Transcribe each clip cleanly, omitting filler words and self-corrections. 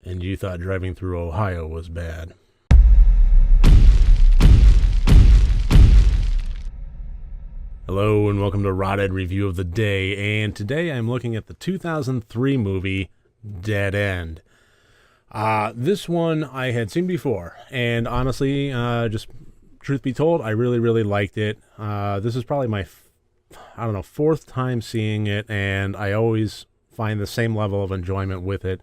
and you thought driving through Ohio was bad. Hello and welcome to RotD Review of the Day, and today I'm looking at the 2003 movie Dead End. This one I had seen before, and honestly, just truth be told, I really liked it. This is probably my, fourth time seeing it, and I always find the same level of enjoyment with it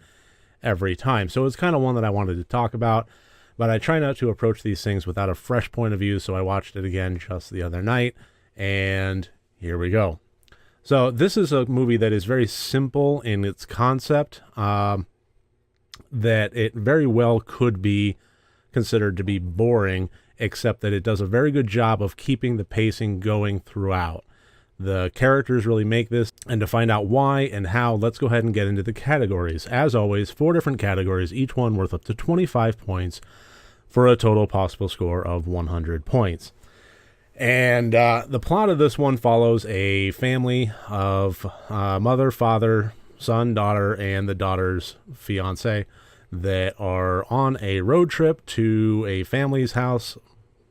every time. So it's kind of one that I wanted to talk about, but I try not to approach these things without a fresh point of view, so I watched it again just the other night, and here we go. So this is a movie that is very simple in its concept, that it very well could be considered to be boring, except that it does a very good job of keeping the pacing going throughout. The characters really make this, and to find out why and how, let's go ahead and get into the categories. As always, 4 different categories, each one worth up to 25 points for a total possible score of 100 points. And the plot of this one follows a family of mother, father, son, daughter, and the daughter's fiance that are on a road trip to a family's house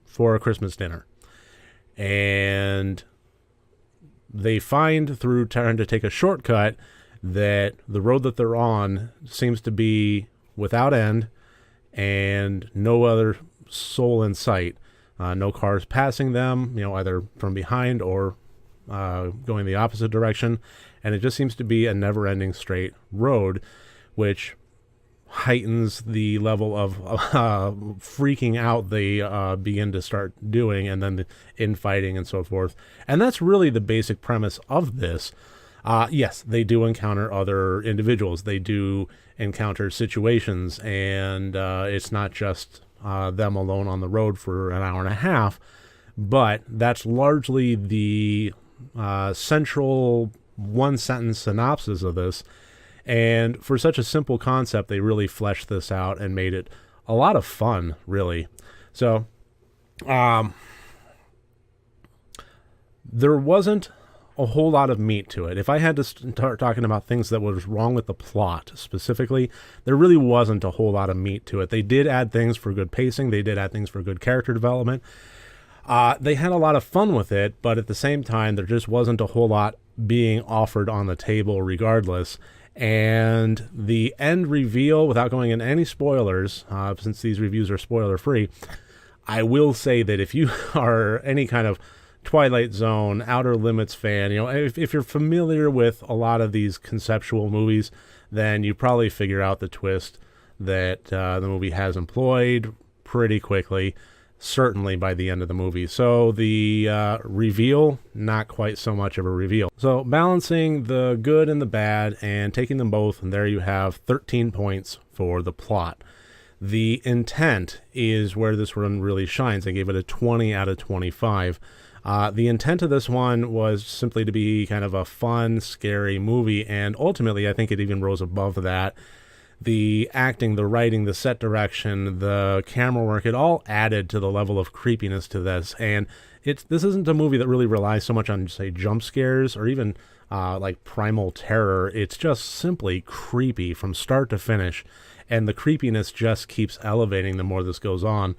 for a Christmas dinner. And they find through trying to take a shortcut that the road that they're on seems to be without end and no other soul in sight. No cars passing them, either from behind or going the opposite direction. And it just seems to be a never-ending straight road, which heightens the level of freaking out they begin to start doing, and then the infighting and so forth. And that's really the basic premise of this. Yes, they do encounter other individuals. They do encounter situations, and it's not just them alone on the road for an hour and a half, but that's largely the central one-sentence synopsis of this. And for such a simple concept, they really fleshed this out and made it a lot of fun, really. So, there wasn't a whole lot of meat to it. If I had to start talking about things that was wrong with the plot specifically, there really wasn't a whole lot of meat to it. They did add things for good pacing. They did add things for good character development. They had a lot of fun with it, but at the same time, there just wasn't a whole lot being offered on the table regardless. And the end reveal, without going into any spoilers, since these reviews are spoiler-free, I will say that if you are any kind of Twilight Zone, Outer Limits fan, if you're familiar with a lot of these conceptual movies, then you probably figure out the twist that the movie has employed pretty quickly, certainly by the end of the movie. So the reveal, not quite so much of a reveal. So balancing the good and the bad and taking them both, and there you have 13 points for the plot. The intent is where this one really shines. I gave it a 20 out of 25. The intent of this one was simply to be kind of a fun, scary movie, and ultimately I think it even rose above that. The acting, the writing, the set direction, the camera work, it all added to the level of creepiness to this. And this isn't a movie that really relies so much on, say, jump scares or even like primal terror. It's just simply creepy from start to finish, and the creepiness just keeps elevating the more this goes on.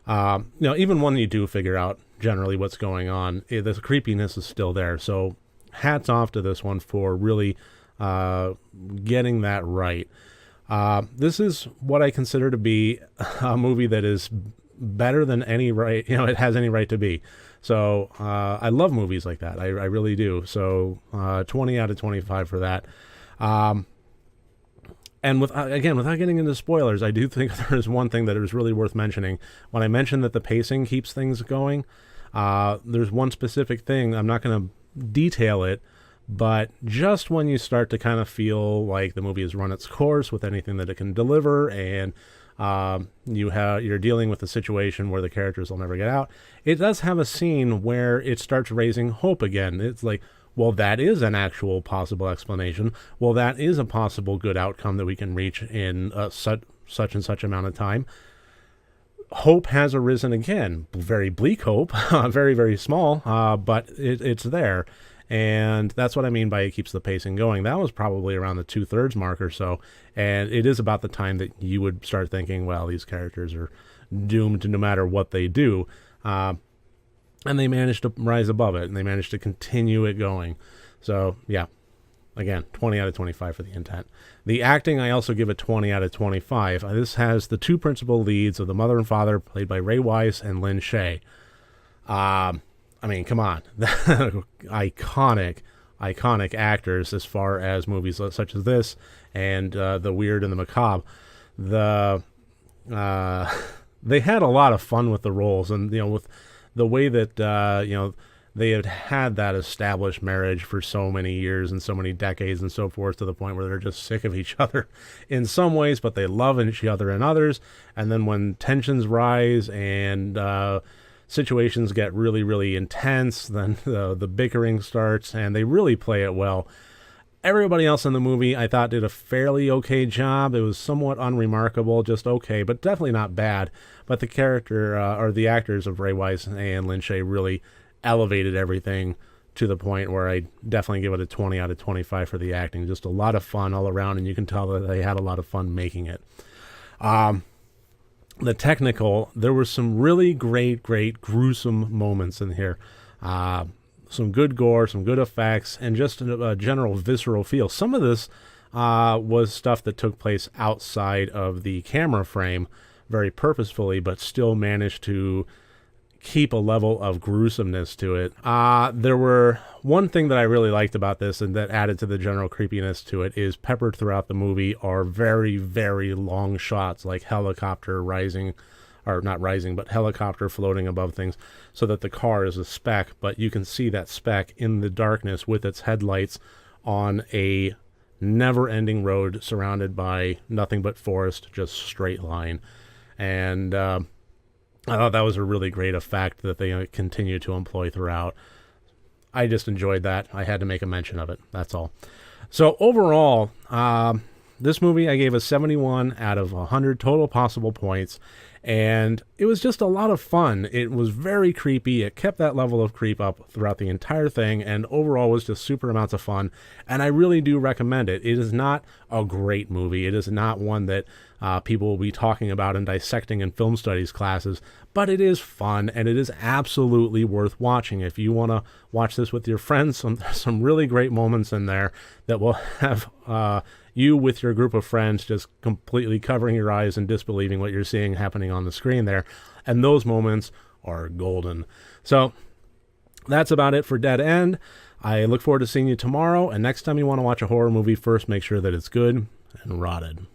Even when you do figure out generally what's going on, the creepiness is still there. So hats off to this one for really getting that right. This is what I consider to be a movie that is better than any right, it has any right to be. So I love movies like that. I really do. So 20 out of 25 for that. And without getting into spoilers, I do think there is one thing that is really worth mentioning. When I mentioned that the pacing keeps things going, there's one specific thing. I'm not going to detail it, but just when you start to kind of feel like the movie has run its course with anything that it can deliver, and you're dealing with a situation where the characters will never get out, it does have a scene where it starts raising hope again. It's like, well, that is an actual possible explanation. Well, that is a possible good outcome that we can reach in such and such amount of time. Hope has arisen again. Very bleak hope, very, very small, but it's there. And that's what I mean by it keeps the pacing going. That was probably around the 2/3 mark or so. And it is about the time that you would start thinking, well, these characters are doomed no matter what they do. And they managed to rise above it, and they managed to continue it going. So, yeah. Again, 20 out of 25 for the intent. The acting, I also give a 20 out of 25. This has the two principal leads of the mother and father, played by Ray Wise and Lin Shaye. I mean, come on. iconic actors as far as movies such as this and The Weird and the Macabre. They had a lot of fun with the roles, and, with the way that, they had that established marriage for so many years and so many decades and so forth, to the point where they're just sick of each other in some ways, but they love each other in others. And then when tensions rise and situations get really, really intense, then the bickering starts, and they really play it well. Everybody else in the movie, I thought, did a fairly okay job. It was somewhat unremarkable, just okay, but definitely not bad. But the character, or the actors of Ray Wise and Lin Shaye really elevated everything to the point where I definitely give it a 20 out of 25 for the acting. Just a lot of fun all around, and you can tell that they had a lot of fun making it. The technical, there were some really great gruesome moments in here. Some good gore, some good effects, and just a general visceral feel. Some of this was stuff that took place outside of the camera frame very purposefully, but still managed to keep a level of gruesomeness to it. There were one thing that I really liked about this, and that added to the general creepiness to it, is peppered throughout the movie are very, very long shots, like helicopter rising, or not rising, but helicopter floating above things, so that the car is a speck, but you can see that speck in the darkness with its headlights on a never-ending road surrounded by nothing but forest, just straight line. And I thought that was a really great effect that they continue to employ throughout. I just enjoyed that. I had to make a mention of it. That's all. So overall, this movie I gave a 71 out of 100 total possible points, and it was just a lot of fun. It was very creepy. It kept that level of creep up throughout the entire thing, and overall was just super amounts of fun, and I really do recommend it. It is not a great movie. It is not one that people will be talking about and dissecting in film studies classes, but it is fun, and it is absolutely worth watching. If you want to watch this with your friends, some really great moments in there that will have you with your group of friends just completely covering your eyes and disbelieving what you're seeing happening on the screen there. And those moments are golden. So that's about it for Dead End. I look forward to seeing you tomorrow. And next time you want to watch a horror movie, first make sure that it's good and rotted.